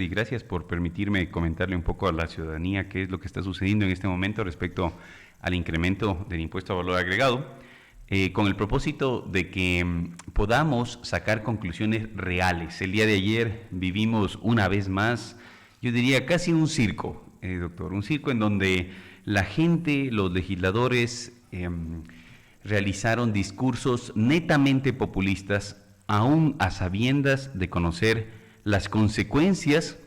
Y gracias por permitirme comentarle un poco a la ciudadanía qué es lo que está sucediendo en este momento respecto al incremento del impuesto a valor agregado, con el propósito de que podamos sacar conclusiones reales. El día de ayer vivimos una vez más, yo diría casi un circo, doctor, un circo en donde la gente, los legisladores, realizaron discursos netamente populistas, aún a sabiendas de conocer las consecuencias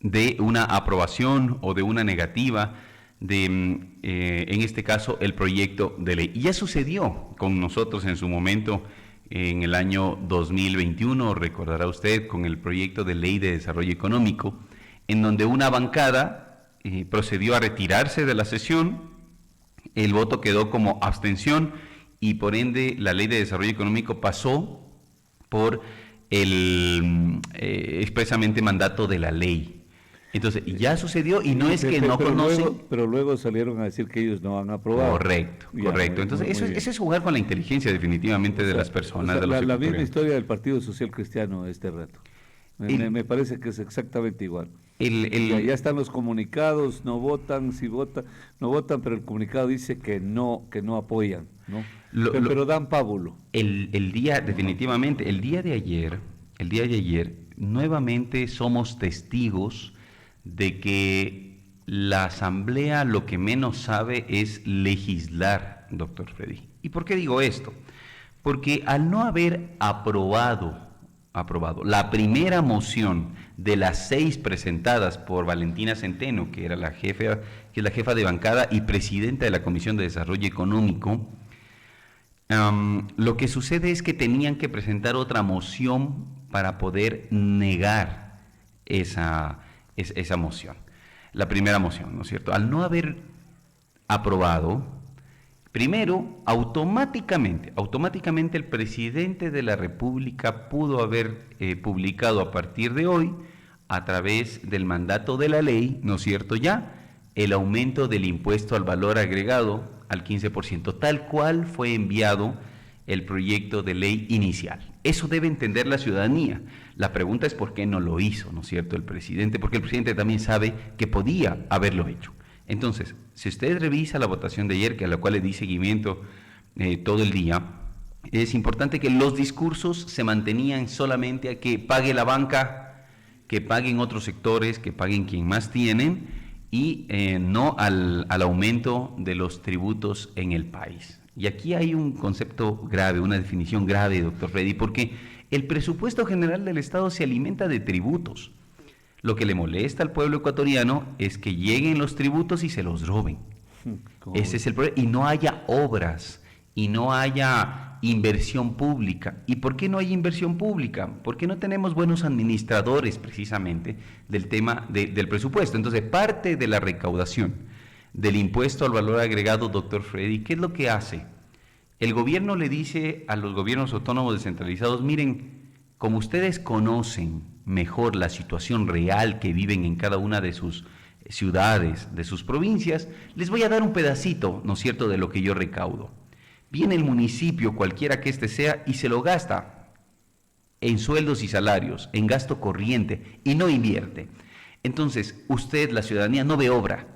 de una aprobación o de una negativa de, en este caso, el proyecto de ley. Y ya sucedió con nosotros en su momento, en el año 2021, recordará usted, con el proyecto de ley de desarrollo económico, en donde una bancada procedió a retirarse de la sesión, el voto quedó como abstención y por ende la ley de desarrollo económico pasó por el expresamente mandato de la ley. Entonces, ya sucedió y no es que no conocen. Pero luego salieron a decir que ellos no han aprobado. Correcto, correcto. Entonces, eso es jugar con la inteligencia definitivamente de las personas. De los la misma historia del Partido Social Cristiano este rato. Me parece que es exactamente igual. Ya están los comunicados, no votan, si votan, no votan, pero el comunicado dice que no apoyan, ¿no? Pero dan pábulo. Definitivamente, el día de ayer, nuevamente somos testigos de que la Asamblea lo que menos sabe es legislar, doctor Freddy. ¿Y por qué digo esto? Porque al no haber aprobado la primera moción de las 6 presentadas por Valentina Centeno, que es la jefa de bancada y presidenta de la Comisión de Desarrollo Económico, lo que sucede es que tenían que presentar otra moción para poder negar esa moción, la primera moción, ¿no es cierto? Al no haber aprobado, primero, automáticamente el presidente de la República pudo haber publicado a partir de hoy, a través del mandato de la ley, ¿no es cierto ya?, el aumento del impuesto al valor agregado al 15%, tal cual fue enviado el proyecto de ley inicial. Eso debe entender la ciudadanía. La pregunta es por qué no lo hizo, ¿no es cierto?, el presidente, porque el presidente también sabe que podía haberlo hecho. Entonces, si usted revisa la votación de ayer, que a la cual le di seguimiento todo el día, es importante que los discursos se mantenían solamente a que pague la banca, que paguen otros sectores, que paguen quien más tienen, y no al aumento de los tributos en el país. Y aquí hay un concepto grave, una definición grave, doctor Freddy, porque el presupuesto general del Estado se alimenta de tributos. Lo que le molesta al pueblo ecuatoriano es que lleguen los tributos y se los roben. Ese es el problema. Y no haya obras, y no haya inversión pública. ¿Y por qué no hay inversión pública? Porque no tenemos buenos administradores, precisamente, del tema del presupuesto. Entonces, parte de la recaudación del impuesto al valor agregado, doctor Freddy, ¿qué es lo que hace? El gobierno le dice a los gobiernos autónomos descentralizados, miren, como ustedes conocen mejor la situación real que viven en cada una de sus ciudades, de sus provincias, les voy a dar un pedacito, ¿no es cierto?, de lo que yo recaudo. Viene el municipio, cualquiera que éste sea, y se lo gasta en sueldos y salarios, en gasto corriente, y no invierte. Entonces, usted, la ciudadanía, no ve obra.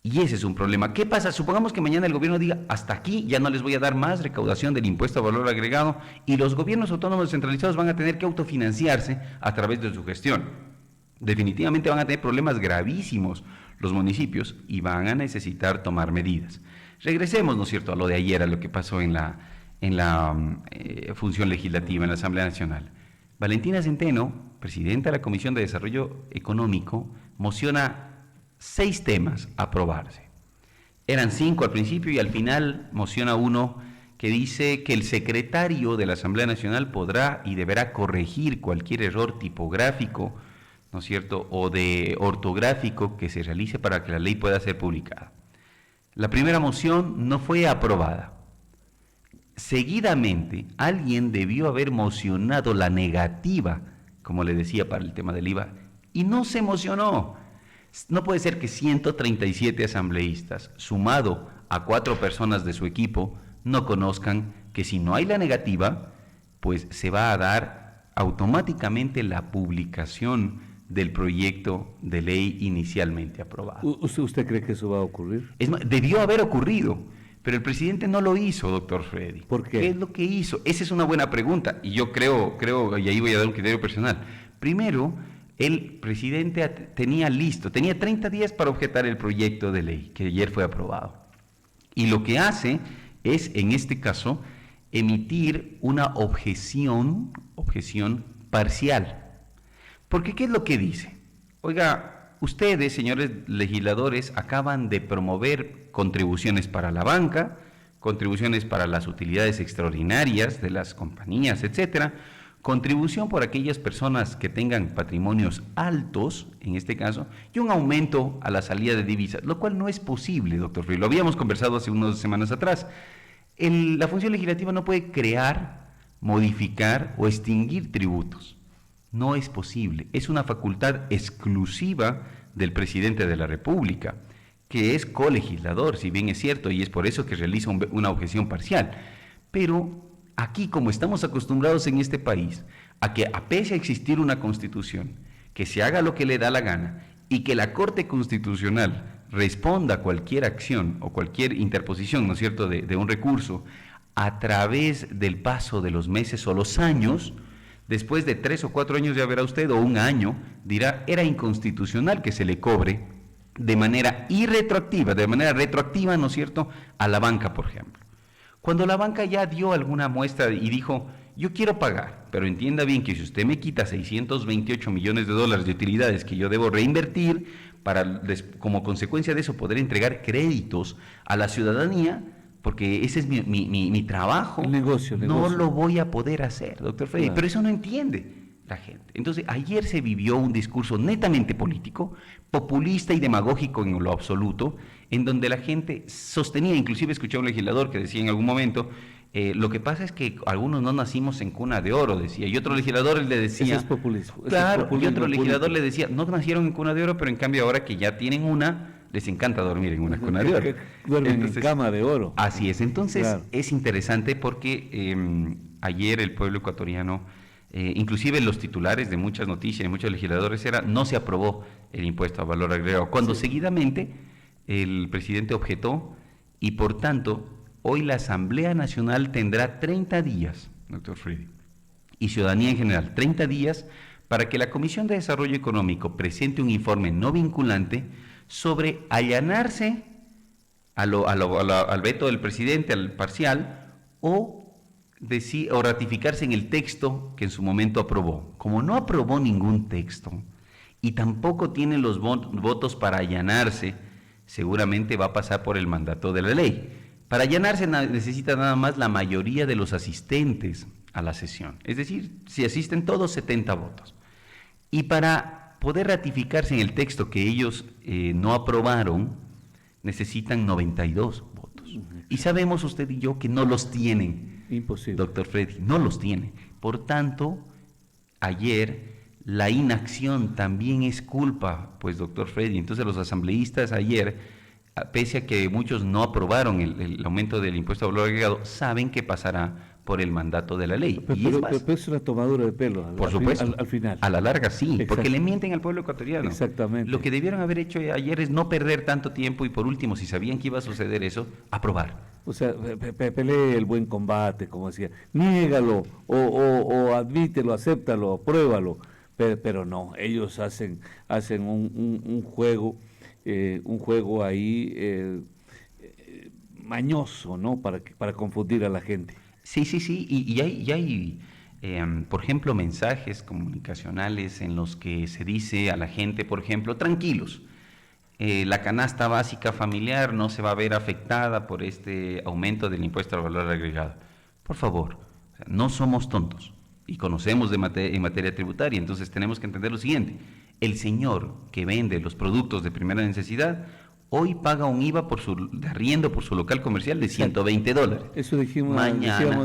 Y ese es un problema. ¿Qué pasa? Supongamos que mañana el gobierno diga, hasta aquí, ya no les voy a dar más recaudación del impuesto a valor agregado, y los gobiernos autónomos descentralizados van a tener que autofinanciarse a través de su gestión. Definitivamente van a tener problemas gravísimos los municipios y van a necesitar tomar medidas. Regresemos, ¿no es cierto?, a lo de ayer, a lo que pasó en la función legislativa, en la Asamblea Nacional. Valentina Centeno, presidenta de la Comisión de Desarrollo Económico, mociona 6 temas a aprobarse. Eran 5 al principio y al final mociona uno que dice que el secretario de la Asamblea Nacional podrá y deberá corregir cualquier error tipográfico, ¿no es cierto?, o de ortográfico que se realice para que la ley pueda ser publicada. La primera moción no fue aprobada. Seguidamente, alguien debió haber mocionado la negativa, como le decía, para el tema del IVA, y no se mocionó. No puede ser que 137 asambleístas, sumado a 4 personas de su equipo, no conozcan que si no hay la negativa, pues se va a dar automáticamente la publicación del proyecto de ley inicialmente aprobado. ¿Usted cree que eso va a ocurrir? Es más, debió haber ocurrido, pero el presidente no lo hizo, doctor Freddy. ¿Por qué? ¿Qué es lo que hizo? Esa es una buena pregunta, y yo creo, y ahí voy a dar un criterio personal. Primero, el presidente tenía 30 días para objetar el proyecto de ley que ayer fue aprobado. Y lo que hace es, en este caso, emitir una objeción parcial. Porque, ¿qué es lo que dice? Oiga, ustedes, señores legisladores, acaban de promover contribuciones para la banca, contribuciones para las utilidades extraordinarias de las compañías, etcétera, contribución por aquellas personas que tengan patrimonios altos, en este caso, y un aumento a la salida de divisas, lo cual no es posible, doctor Freddy. Lo habíamos conversado hace unas semanas atrás. La función legislativa no puede crear, modificar o extinguir tributos. No es posible. Es una facultad exclusiva del presidente de la República, que es colegislador, si bien es cierto, y es por eso que realiza una objeción parcial. Pero aquí, como estamos acostumbrados en este país a que, a pese a existir una constitución, que se haga lo que le da la gana y que la Corte Constitucional responda a cualquier acción o cualquier interposición, ¿no es cierto?, de un recurso a través del paso de los meses o los años, después de 3 o 4 años ya verá usted, o un año, dirá, era inconstitucional que se le cobre de manera retroactiva, ¿no es cierto?, a la banca, por ejemplo. Cuando la banca ya dio alguna muestra y dijo, yo quiero pagar, pero entienda bien que si usted me quita 628 millones de dólares de utilidades que yo debo reinvertir para, como consecuencia de eso, poder entregar créditos a la ciudadanía, porque ese es mi trabajo, el negocio. No lo voy a poder hacer, doctor Freddy, claro. Pero eso no entiende la gente. Entonces, ayer se vivió un discurso netamente político, populista y demagógico en lo absoluto, en donde la gente sostenía, inclusive escuché a un legislador que decía en algún momento, lo que pasa es que algunos no nacimos en cuna de oro, decía, y otro legislador le decía... Ese es populismo. Claro, y otro legislador le decía, no nacieron en cuna de oro, pero en cambio ahora que ya tienen una, les encanta dormir en una cuna de oro. Duermen en cama de oro. Así es, entonces claro. Es interesante porque ayer el pueblo ecuatoriano, inclusive los titulares de muchas noticias, de muchos legisladores, era no se aprobó el impuesto a valor agregado, cuando seguidamente el presidente objetó y por tanto hoy la Asamblea Nacional tendrá 30 días, doctor Freddy, y ciudadanía en general, 30 días para que la Comisión de Desarrollo Económico presente un informe no vinculante sobre allanarse al veto del presidente, al parcial, o ratificarse en el texto que en su momento aprobó. Como no aprobó ningún texto y tampoco tiene los votos para allanarse, seguramente va a pasar por el mandato de la ley. Para allanarse necesita nada más la mayoría de los asistentes a la sesión, es decir, si asisten todos, 70 votos. Y para poder ratificarse en el texto que ellos no aprobaron, necesitan 92 votos. Y sabemos usted y yo que no los tienen. Imposible. Doctor Freddy, no los tiene. Por tanto, ayer la inacción también es culpa, pues, doctor Freddy. Entonces los asambleístas ayer, pese a que muchos no aprobaron el aumento del impuesto a valor agregado, saben que pasará por el mandato de la ley. Pero es una tomadura de pelo. Por supuesto. Al final. A la larga sí, porque le mienten al pueblo ecuatoriano. Exactamente. Lo que debieron haber hecho ayer es no perder tanto tiempo y por último, si sabían que iba a suceder eso, aprobar. O sea, pelee el buen combate, como decía. Niégalo o admítelo, acéptalo, apruébalo. Pero no, ellos hacen un juego ahí mañoso, ¿no? Para confundir a la gente. Sí, y hay por ejemplo, mensajes comunicacionales en los que se dice a la gente, por ejemplo, tranquilos, la canasta básica familiar no se va a ver afectada por este aumento del impuesto al valor agregado. Por favor, o sea, no somos tontos y conocemos en materia tributaria, entonces tenemos que entender lo siguiente, el señor que vende los productos de primera necesidad hoy paga un IVA de arriendo por su local comercial de $120. Eso decíamos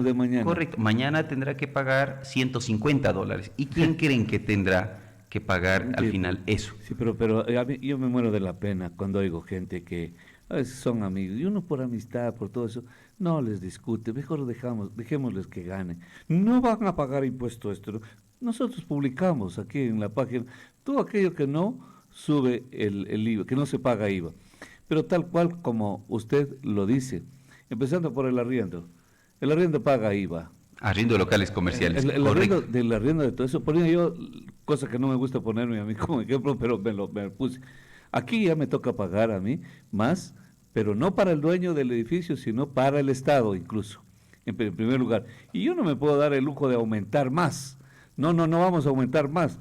de mañana. Correcto. Mañana tendrá que pagar $150. ¿Y quién creen que tendrá que pagar al final eso? Sí, pero a mí, yo me muero de la pena cuando oigo gente que a veces son amigos y uno por amistad, por todo eso, no les discute. Mejor dejémosles que ganen. No van a pagar impuesto esto. Nosotros publicamos aquí en la página, todo aquello que no sube el IVA, que no se paga IVA. Pero tal cual como usted lo dice, empezando por el arriendo paga IVA. Arriendo de locales comerciales. El arriendo de todo eso, ponía yo, cosa que no me gusta ponerme a mí como ejemplo, pero me lo puse. Aquí ya me toca pagar a mí más, pero no para el dueño del edificio, sino para el Estado incluso, en primer lugar. Y yo no me puedo dar el lujo de aumentar más. No vamos a aumentar más.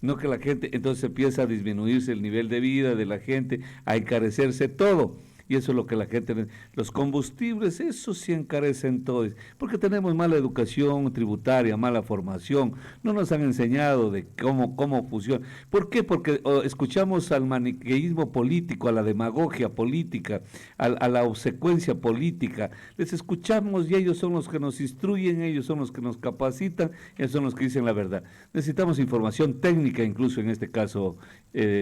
No que la gente, entonces empieza a disminuirse el nivel de vida de la gente, a encarecerse todo. Y eso es lo que la gente... Los combustibles, eso sí encarecen todo. Porque tenemos mala educación tributaria, mala formación. No nos han enseñado de cómo funciona. ¿Por qué? Porque escuchamos al maniqueísmo político, a la demagogia política, a la obsecuencia política. Les escuchamos y ellos son los que nos instruyen, ellos son los que nos capacitan, ellos son los que dicen la verdad. Necesitamos información técnica incluso en este caso,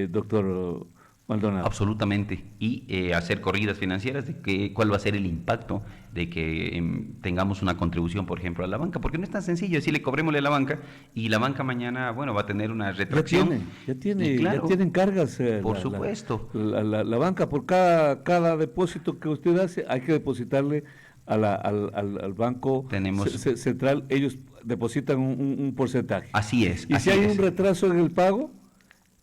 doctor Maldonado. Absolutamente. Y hacer corridas financieras de cuál va a ser el impacto de que tengamos una contribución, por ejemplo, a la banca. Porque no es tan sencillo decirle cobrémosle a la banca y la banca mañana, bueno, va a tener una retracción. Ya tienen cargas. Por supuesto. La banca, por cada depósito que usted hace, hay que depositarle al banco central. Ellos depositan un porcentaje. Así es. Y si hay un retraso en el pago,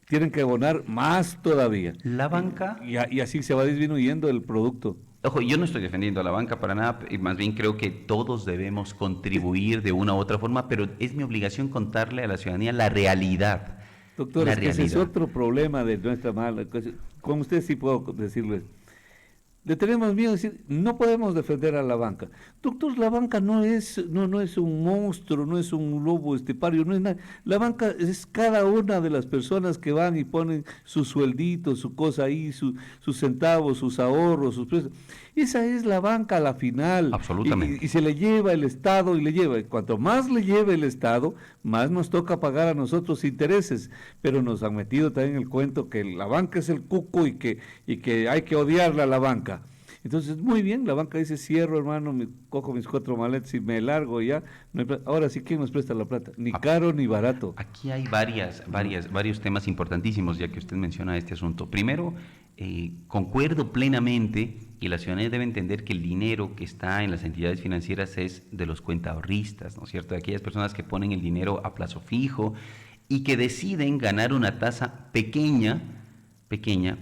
tienen que abonar más todavía. La banca... Y así se va disminuyendo el producto. Ojo, yo no estoy defendiendo a la banca para nada, más bien creo que todos debemos contribuir de una u otra forma, pero es mi obligación contarle a la ciudadanía la realidad. Doctor, ese es otro problema de nuestra mala... Con usted sí puedo decirle... Le tenemos miedo de decir, no podemos defender a la banca. Doctor, la banca no es un monstruo, no es un lobo estepario, no es nada. La banca es cada una de las personas que van y ponen su sueldito, su cosa ahí, sus centavos, sus ahorros, sus precios. Esa es la banca a la final. Absolutamente. Y se le lleva el Estado y le lleva. Cuanto más le lleve el Estado, más nos toca pagar a nosotros intereses. Pero nos han metido también el cuento que la banca es el cuco y que hay que odiarla a la banca. Entonces, muy bien, la banca dice, cierro, hermano, me cojo mis 4 maletas y me largo ya. Ahora sí, ¿quién nos presta la plata? Ni caro ni barato. Aquí hay varios temas importantísimos, ya que usted menciona este asunto. Primero, concuerdo plenamente y la ciudadanía debe entender que el dinero que está en las entidades financieras es de los cuentaahorristas, ¿no es cierto? De aquellas personas que ponen el dinero a plazo fijo y que deciden ganar una tasa pequeña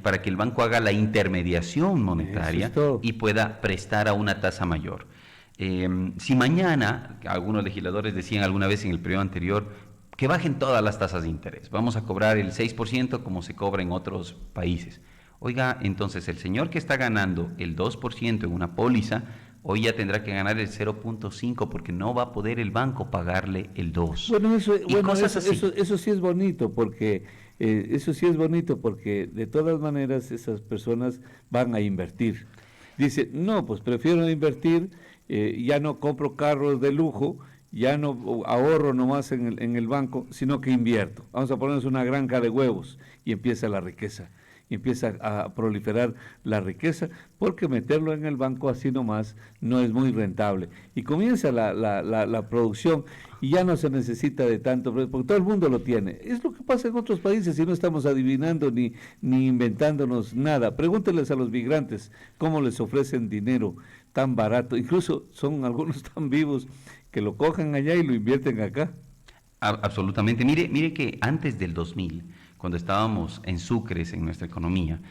para que el banco haga la intermediación monetaria y pueda prestar a una tasa mayor. Si mañana, algunos legisladores decían alguna vez en el periodo anterior, que bajen todas las tasas de interés, vamos a cobrar el 6% como se cobra en otros países. Oiga, entonces el señor que está ganando el 2% en una póliza, hoy ya tendrá que ganar el 0.5 porque no va a poder el banco pagarle el 2%. Eso sí es bonito porque... eso sí es bonito porque de todas maneras esas personas van a invertir. Dice, no, pues prefiero invertir, ya no compro carros de lujo, ya no ahorro nomás en el banco, sino que invierto. Vamos a ponernos una granja de huevos y empieza la riqueza. Y empieza a proliferar la riqueza, porque meterlo en el banco así nomás no es muy rentable. Y comienza la producción y ya no se necesita de tanto, porque todo el mundo lo tiene. Es lo que pasa en otros países y no estamos adivinando ni inventándonos nada. Pregúntenles a los migrantes cómo les ofrecen dinero tan barato. Incluso son algunos tan vivos que lo cojan allá y lo invierten acá. Absolutamente. Mire que antes del 2000... cuando estábamos en sucres en nuestra economía,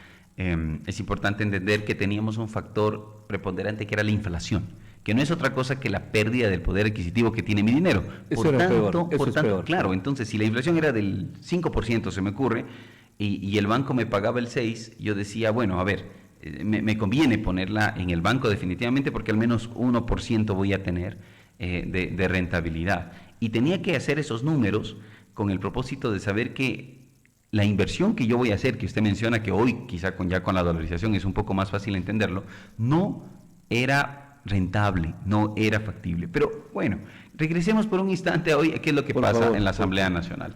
es importante entender que teníamos un factor preponderante que era la inflación, que no es otra cosa que la pérdida del poder adquisitivo que tiene mi dinero. Eso era peor. Claro, entonces si la inflación era del 5%, se me ocurre, y el banco me pagaba el 6%, yo decía, bueno, a ver, me conviene ponerla en el banco definitivamente porque al menos 1% voy a tener de rentabilidad. Y tenía que hacer esos números con el propósito de saber que la inversión que yo voy a hacer, que usted menciona que hoy quizá con la dolarización es un poco más fácil entenderlo, no era rentable, no era factible. Pero bueno, regresemos por un instante a hoy, qué es lo que pasa en la Asamblea Nacional.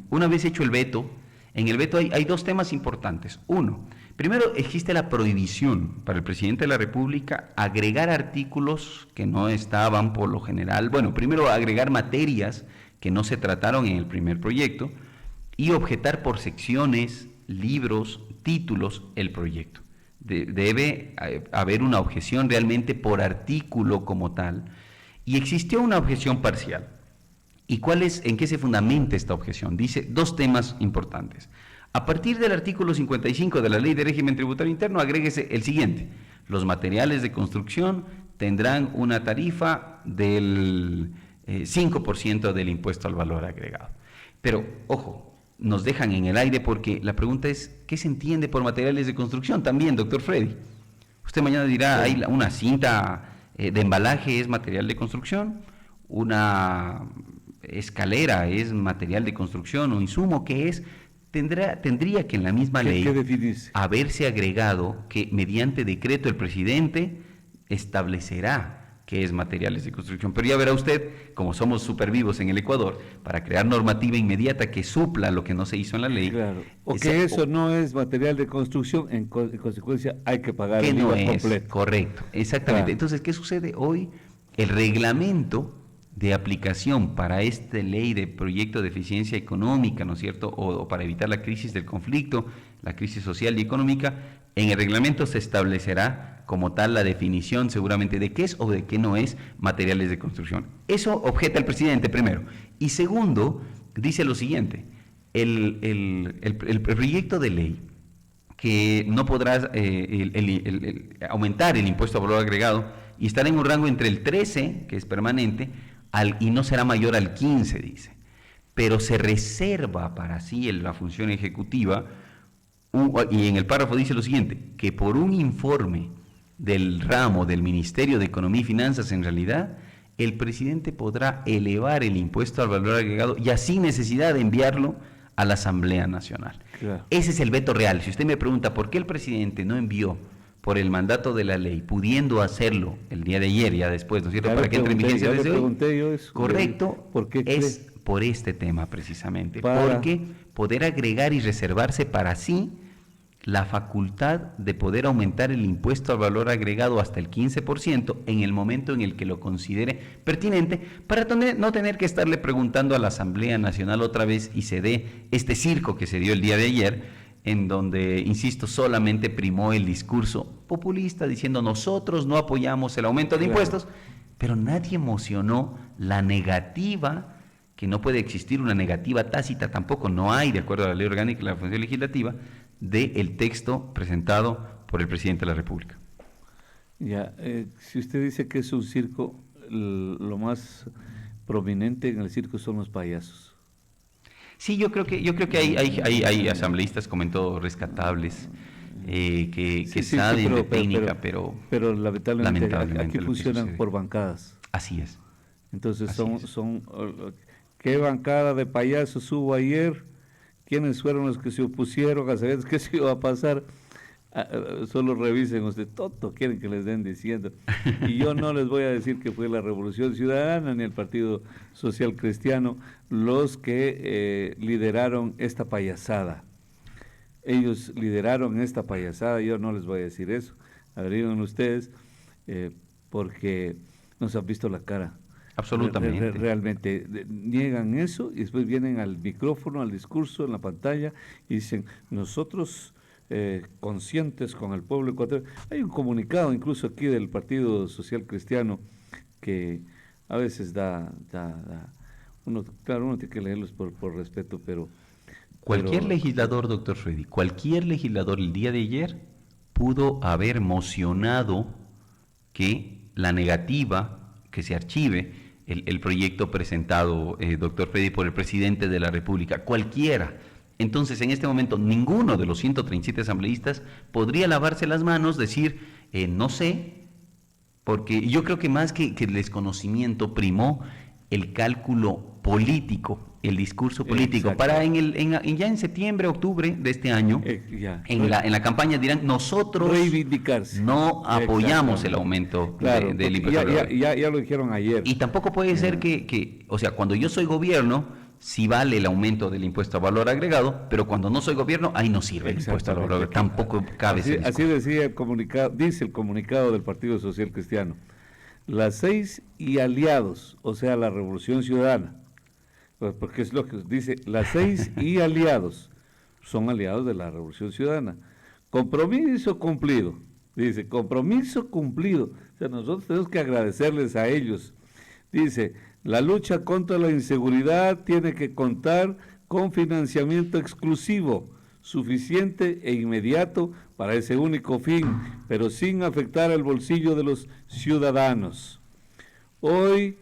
Una vez hecho el veto, en el veto hay dos temas importantes. Uno, primero existe la prohibición para el presidente de la República agregar artículos que no estaban por lo general, bueno, primero agregar materias que no se trataron en el primer proyecto, y objetar por secciones, libros, títulos el proyecto. Debe haber una objeción realmente por artículo como tal, y existió una objeción parcial. ¿Y en qué se fundamenta esta objeción? Dice dos temas importantes. A partir del artículo 55 de la Ley de Régimen Tributario Interno, agréguese el siguiente: los materiales de construcción tendrán una tarifa del 5% del impuesto al valor agregado. Pero, ojo, nos dejan en el aire porque la pregunta es, ¿qué se entiende por materiales de construcción? También, doctor Freddy. Usted mañana dirá, hay una cinta de embalaje es material de construcción, una escalera es material de construcción o insumo, ¿qué es? Tendría que en la misma ley haberse agregado que mediante decreto el presidente establecerá que es materiales de construcción. Pero ya verá usted, como somos súper vivos en el Ecuador, para crear normativa inmediata que supla lo que no se hizo en la ley. Claro. O que eso no es material de construcción, en consecuencia hay que pagar el IVA completo. Correcto, exactamente. Claro. Entonces, ¿qué sucede hoy? El reglamento de aplicación para esta ley de proyecto de eficiencia económica, ¿no es cierto?, o para evitar la crisis del conflicto, la crisis social y económica, en el reglamento se establecerá como tal la definición seguramente de qué es o de qué no es materiales de construcción. Eso objeta el presidente primero. Y segundo, dice lo siguiente: el proyecto de ley que no podrá aumentar el impuesto a valor agregado y estará en un rango entre el 13, que es permanente, y no será mayor al 15, dice. Pero se reserva para sí la función ejecutiva, y en el párrafo dice lo siguiente, que por un informe del ramo del Ministerio de Economía y Finanzas, en realidad, el presidente podrá elevar el impuesto al valor agregado y sin necesidad de enviarlo a la Asamblea Nacional. Claro. Ese es el veto real. Si usted me pregunta por qué el presidente no envió por el mandato de la ley, pudiendo hacerlo el día de ayer, ya después, ¿no es cierto?, para que entre en vigencia desde hoy. Correcto, ¿por qué es por este tema precisamente, porque poder agregar y reservarse para sí la facultad de poder aumentar el impuesto al valor agregado hasta el 15% en el momento en el que lo considere pertinente, para no tener que estarle preguntando a la Asamblea Nacional otra vez y se dé este circo que se dio el día de ayer, en donde, insisto, solamente primó el discurso populista diciendo nosotros no apoyamos el aumento de impuestos, pero nadie emocionó la negativa, que no puede existir una negativa tácita, tampoco no hay, de acuerdo a la Ley Orgánica y la Función Legislativa, del texto presentado por el presidente de la República. Ya, si usted dice que es un circo, lo más prominente en el circo son los payasos. Sí, yo creo que hay asambleístas, comentó, rescatables, que saben de técnica, pero lamentablemente aquí funcionan por bancadas. Así es. Entonces son ¿qué bancada de payasos hubo ayer? ¿Quiénes fueron los que se opusieron a saber qué se iba a pasar? Solo revisen usted, todo quieren que les den diciendo. Y yo no les voy a decir que fue la Revolución Ciudadana ni el Partido Social Cristiano los que lideraron esta payasada. Ellos lideraron esta payasada, yo no les voy a decir eso. Averigüen ustedes, porque nos han visto la cara. Absolutamente. Realmente niegan eso y después vienen al micrófono, al discurso, en la pantalla y dicen, nosotros conscientes con el pueblo ecuatoriano. Hay un comunicado incluso aquí del Partido Social Cristiano que a veces uno tiene que leerlos por respeto, pero... Cualquier legislador, doctor Freddy, cualquier legislador el día de ayer pudo haber mocionado que la negativa, que se archive el proyecto presentado, doctor Freddy, por el presidente de la República, cualquiera. Entonces, en este momento, ninguno de los 137 asambleístas podría lavarse las manos, decir, no sé, porque yo creo que más que el desconocimiento primó el cálculo político, el discurso político. Para ya en septiembre, octubre de este año, en la campaña dirán, nosotros no apoyamos el aumento del impuesto. Ya lo dijeron ayer. Y tampoco puede ser que, o sea, cuando yo soy gobierno, sí vale el aumento del impuesto a valor agregado, pero cuando no soy gobierno, ahí no sirve el impuesto a valor agregado. Tampoco cabe así decía el comunicado, dice el comunicado del Partido Social Cristiano. Las 6 y aliados, o sea, la Revolución Ciudadana, Pues porque es lo que dice, las 6 y aliados son aliados de la Revolución Ciudadana. Compromiso cumplido, dice, compromiso cumplido. O sea, nosotros tenemos que agradecerles a ellos. Dice, la lucha contra la inseguridad tiene que contar con financiamiento exclusivo, suficiente e inmediato para ese único fin, pero sin afectar el bolsillo de los ciudadanos. Hoy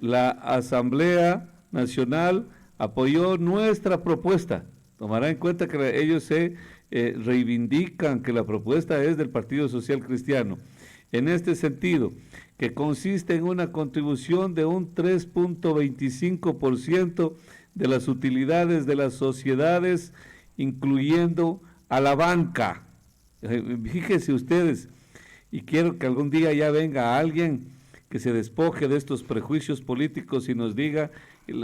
la Asamblea Nacional apoyó nuestra propuesta. Tomará en cuenta que ellos se reivindican que la propuesta es del Partido Social Cristiano. En este sentido, que consiste en una contribución de un 3.25% de las utilidades de las sociedades, incluyendo a la banca. Fíjense ustedes, y quiero que algún día ya venga alguien que se despoje de estos prejuicios políticos y nos diga,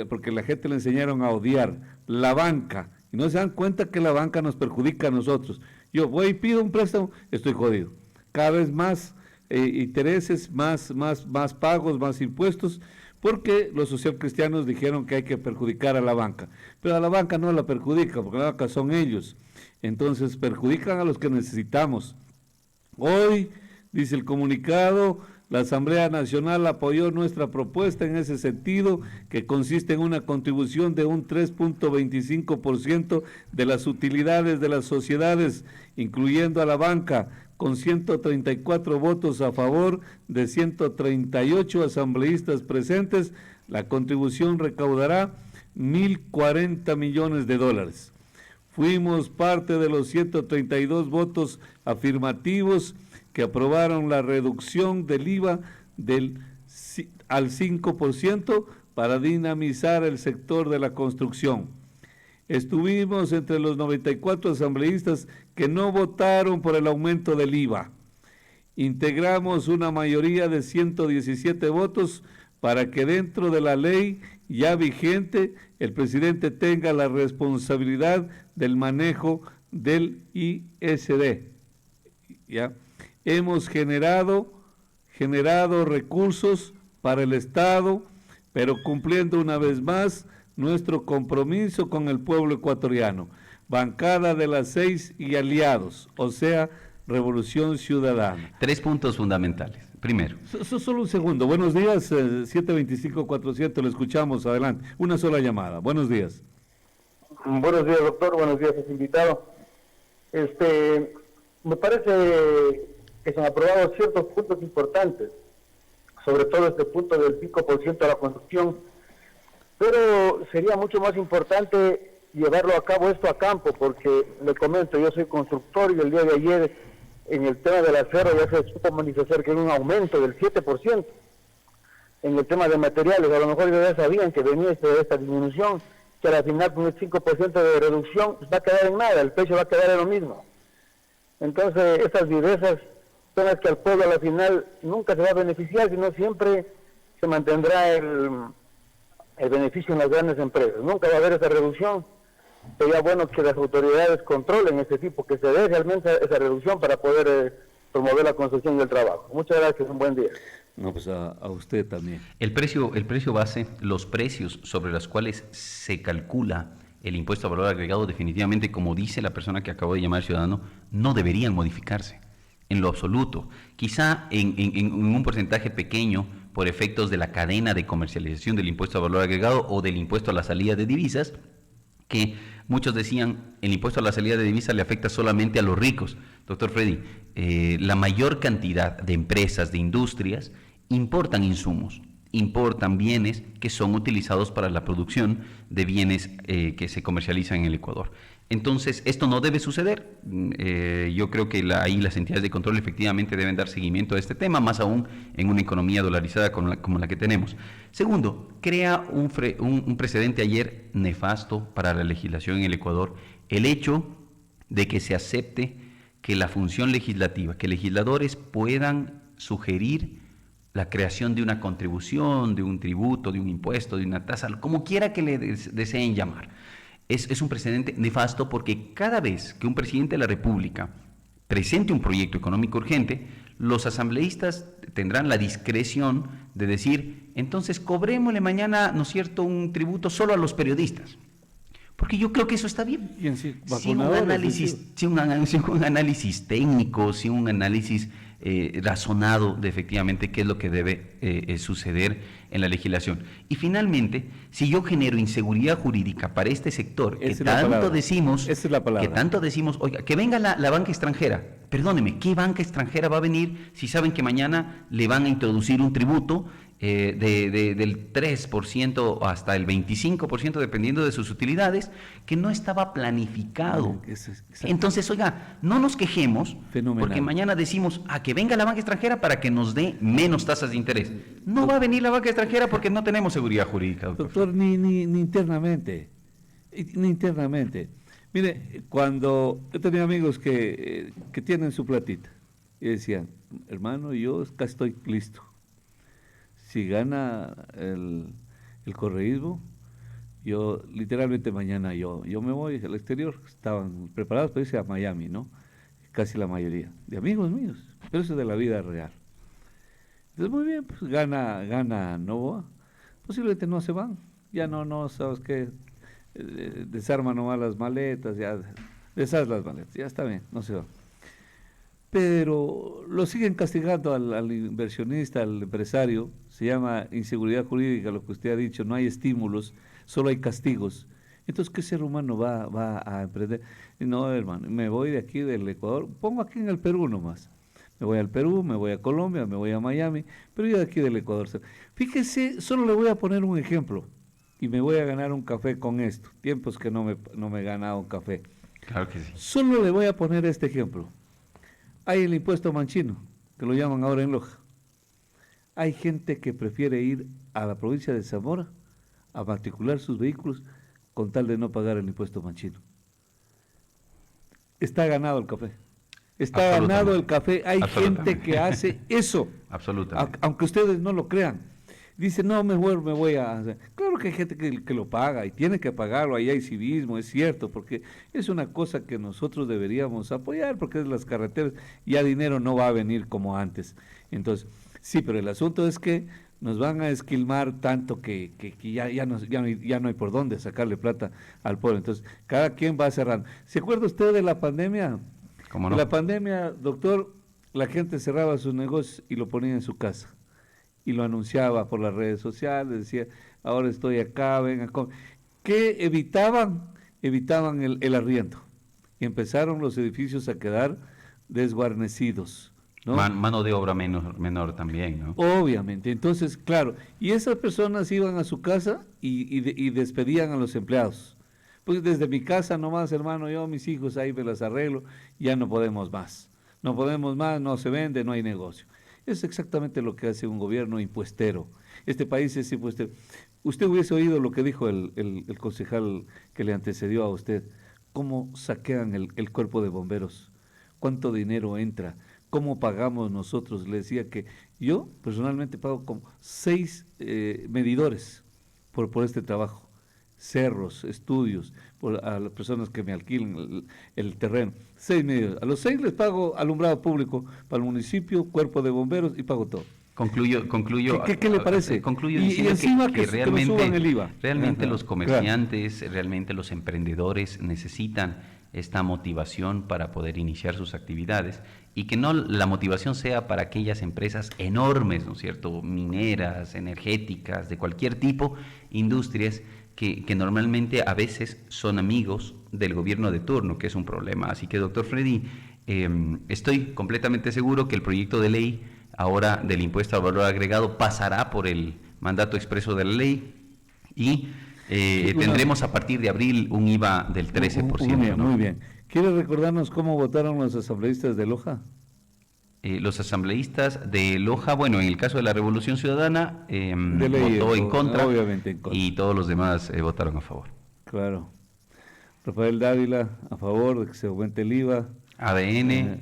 porque la gente le enseñaron a odiar, la banca, y no se dan cuenta que la banca nos perjudica a nosotros. Yo voy y pido un préstamo, estoy jodido. Cada vez más intereses, más pagos, más impuestos, porque los socialcristianos dijeron que hay que perjudicar a la banca. Pero a la banca no la perjudica, porque la banca son ellos. Entonces perjudican a los que necesitamos. Hoy, dice el comunicado, la Asamblea Nacional apoyó nuestra propuesta en ese sentido, que consiste en una contribución de un 3.25% de las utilidades de las sociedades, incluyendo a la banca, con 134 votos a favor de 138 asambleístas presentes. La contribución recaudará $1.040 millones. Fuimos parte de los 132 votos afirmativos que aprobaron la reducción del IVA al 5% para dinamizar el sector de la construcción. Estuvimos entre los 94 asambleístas que no votaron por el aumento del IVA. Integramos una mayoría de 117 votos para que dentro de la ley ya vigente el presidente tenga la responsabilidad del manejo del ISD. ¿Ya? Hemos generado recursos para el Estado, pero cumpliendo una vez más nuestro compromiso con el pueblo ecuatoriano. Bancada de las 6 y aliados, o sea, Revolución Ciudadana. 3 puntos fundamentales. Primero. Solo un segundo. Buenos días, 725-47, lo escuchamos, adelante. Una sola llamada. Buenos días. Buenos días, doctor. Buenos días, invitado. Me parece que se han aprobado ciertos puntos importantes, sobre todo este punto del 5% de la construcción, pero sería mucho más importante llevarlo a cabo esto a campo, porque le comento, yo soy constructor y el día de ayer en el tema del acero ya se supo manifestar que hay un aumento del 7%. En el tema de materiales, a lo mejor ya sabían que venía esta disminución, que al final con el 5% de reducción va a quedar en nada, el precio va a quedar en lo mismo. Entonces, estas vivezas son las que al pueblo a la final nunca se va a beneficiar, sino siempre se mantendrá el beneficio en las grandes empresas. Nunca va a haber esa reducción. Sería bueno que las autoridades controlen este tipo, que se dé realmente esa reducción para poder promover la construcción y el trabajo. Muchas gracias, un buen día. No, pues a usted también. El precio base, los precios sobre los cuales se calcula el impuesto a valor agregado, definitivamente, como dice la persona que acabó de llamar ciudadano, no deberían modificarse en lo absoluto. Quizá en un porcentaje pequeño por efectos de la cadena de comercialización del impuesto a valor agregado o del impuesto a la salida de divisas, que muchos decían el impuesto a la salida de divisas le afecta solamente a los ricos. Doctor Freddy, la mayor cantidad de empresas, de industrias, importan insumos, importan bienes que son utilizados para la producción de bienes que se comercializan en el Ecuador. Entonces, esto no debe suceder. Yo creo que ahí las entidades de control efectivamente deben dar seguimiento a este tema, más aún en una economía dolarizada como la que tenemos. Segundo, crea un precedente ayer nefasto para la legislación en el Ecuador, el hecho de que se acepte que la función legislativa, que legisladores puedan sugerir la creación de una contribución, de un tributo, de un impuesto, de una tasa, como quiera que le deseen llamar. Es un precedente nefasto porque cada vez que un presidente de la República presente un proyecto económico urgente, los asambleístas tendrán la discreción de decir, entonces cobrémosle mañana, ¿no es cierto?, un tributo solo a los periodistas. Porque yo creo que eso está bien. Y en sí, sin un análisis técnico, sin un análisis razonado de efectivamente qué es lo que debe suceder en la legislación. Y finalmente, si yo genero inseguridad jurídica para este sector, que tanto decimos, oiga, que venga la banca extranjera. Perdóneme, ¿qué banca extranjera va a venir si saben que mañana le van a introducir un tributo del 3% hasta el 25%, dependiendo de sus utilidades, que no estaba planificado? Entonces, oiga, no nos quejemos, porque mañana decimos, que venga la banca extranjera para que nos dé menos tasas de interés. No va a venir la banca extranjera porque no tenemos seguridad jurídica, doctor. Doctor, ni internamente. Ni internamente. Mire, cuando yo tenía amigos que tienen su platita, y decían, hermano, yo casi estoy listo. Si gana el correísmo, yo literalmente mañana yo me voy al exterior. Estaban preparados para irse a Miami, ¿no? Casi la mayoría, de amigos míos, pero eso es de la vida real. Entonces, muy bien, pues gana Novoa, posiblemente no se van, ya no, ¿sabes qué? Desarman nomás las maletas, ya deshaz las maletas, ya está bien, no se van. Pero lo siguen castigando al inversionista, al empresario. Se llama inseguridad jurídica, lo que usted ha dicho, no hay estímulos, solo hay castigos. Entonces, ¿qué ser humano va a emprender? No, hermano, me voy de aquí del Ecuador, pongo aquí en el Perú nomás. Me voy al Perú, me voy a Colombia, me voy a Miami, pero yo de aquí del Ecuador. Fíjese, solo le voy a poner un ejemplo y me voy a ganar un café con esto. Tiempos que no me he ganado un café. Claro que sí. Solo le voy a poner este ejemplo. Hay el impuesto manchino, que lo llaman ahora en Loja. Hay gente que prefiere ir a la provincia de Zamora a matricular sus vehículos con tal de no pagar el impuesto manchino. Está ganado el café. Está ganado el café. Hay gente que hace eso. Absolutamente. Aunque ustedes no lo crean. Dice, no, mejor me voy a hacer. Claro que hay gente que lo paga y tiene que pagarlo, ahí hay civismo, es cierto, porque es una cosa que nosotros deberíamos apoyar, porque es las carreteras, ya dinero no va a venir como antes. Entonces, sí, pero el asunto es que nos van a esquilmar tanto que ya no hay por dónde sacarle plata al pueblo. Entonces, cada quien va cerrando. ¿Se acuerda usted de la pandemia? ¿Cómo no? En la pandemia, doctor, la gente cerraba sus negocios y lo ponía en su casa. Y lo anunciaba por las redes sociales, decía, ahora estoy acá, venga, ¿qué evitaban? Evitaban el arriendo. Y empezaron los edificios a quedar desguarnecidos, ¿no? Mano de obra menor también, ¿no? Obviamente, entonces, claro, y esas personas iban a su casa y despedían a los empleados. Pues desde mi casa nomás, hermano, yo, mis hijos, ahí me las arreglo, ya no podemos más. No podemos más, no se vende, no hay negocio. Es exactamente lo que hace un gobierno impuestero. Este país es impuestero. Usted hubiese oído lo que dijo el concejal que le antecedió a usted. ¿Cómo saquean el cuerpo de bomberos? ¿Cuánto dinero entra? ¿Cómo pagamos nosotros? Le decía que yo personalmente pago como 6 medidores por este trabajo. Cerros, estudios, a las personas que me alquilan el terreno. 6 medidores. A los 6 les pago alumbrado público para el municipio, cuerpo de bomberos y pago todo. Concluyo. ¿Qué le parece? Concluyo y encima que realmente, suban el IVA. Realmente los comerciantes, realmente los emprendedores necesitan esta motivación para poder iniciar sus actividades y que no la motivación sea para aquellas empresas enormes, ¿no es cierto? Mineras, energéticas, de cualquier tipo, industrias que normalmente a veces son amigos del gobierno de turno, que es un problema. Así que, doctor Freddy, estoy completamente seguro que el proyecto de ley ahora del impuesto al valor agregado pasará por el mandato expreso de la ley y tendremos a partir de abril un IVA del 13%. Muy bien. ¿Quiere recordarnos cómo votaron los asambleístas de Loja? Los asambleístas de Loja, bueno, en el caso de la Revolución Ciudadana, votó en contra, obviamente en contra, y todos los demás votaron a favor. Claro. Rafael Dávila, a favor de que se aumente el IVA. ADN.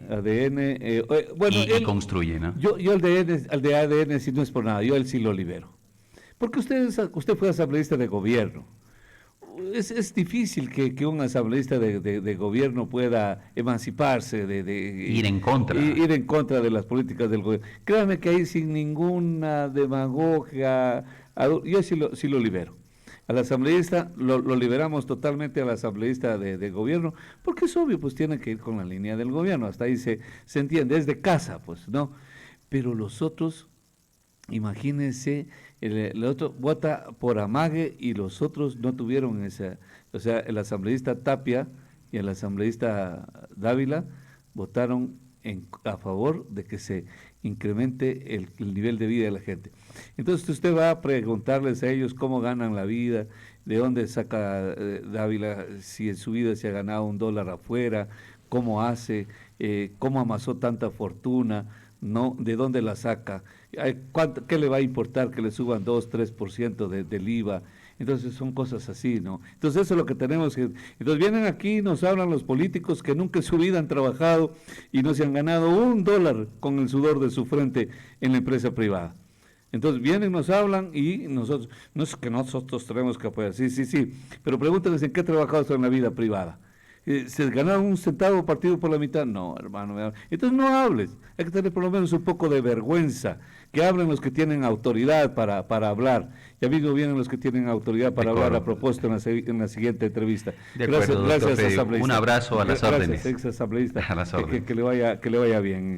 Bueno, y construye, ¿no? Yo al de ADN sí no es por nada, yo él sí lo libero. Porque usted fue asambleísta de gobierno. es difícil que un asambleísta de gobierno pueda emanciparse, ir en contra. Ir en contra de las políticas del gobierno. Créanme que ahí sin ninguna demagogia, yo sí lo libero. Al asambleísta lo liberamos totalmente al asambleísta de gobierno, porque es obvio, pues tiene que ir con la línea del gobierno, hasta ahí se entiende, es de casa, pues, ¿no? Pero los otros, imagínense, el otro vota por amague y los otros no tuvieron esa, o sea, el asambleísta Tapia y el asambleísta Dávila votaron a favor de que se incremente el nivel de vida de la gente. Entonces usted va a preguntarles a ellos cómo ganan la vida, de dónde saca Dávila, si en su vida se ha ganado $1 afuera, cómo hace, cómo amasó tanta fortuna, ¿no? ¿De dónde la saca? ¿Qué le va a importar que le suban 2-3% del IVA? Entonces son cosas así, ¿no? Entonces eso es lo que tenemos que... Entonces vienen aquí y nos hablan los políticos que nunca en su vida han trabajado y no se han ganado $1 con el sudor de su frente en la empresa privada. Entonces vienen, nos hablan y nosotros, no es que nosotros tenemos que apoyar, sí, pero pregúntenles en qué ha trabajado en la vida privada. ¿Se ganaron un centavo partido por la mitad? No, hermano. Entonces no hables. Hay que tener por lo menos un poco de vergüenza. Que hablen los que tienen autoridad para hablar. Ya mismo vienen los que tienen autoridad para hablar a propósito en la siguiente entrevista. Gracias, asambleísta. Un abrazo a las órdenes. Gracias, ex asambleísta. Que le vaya bien.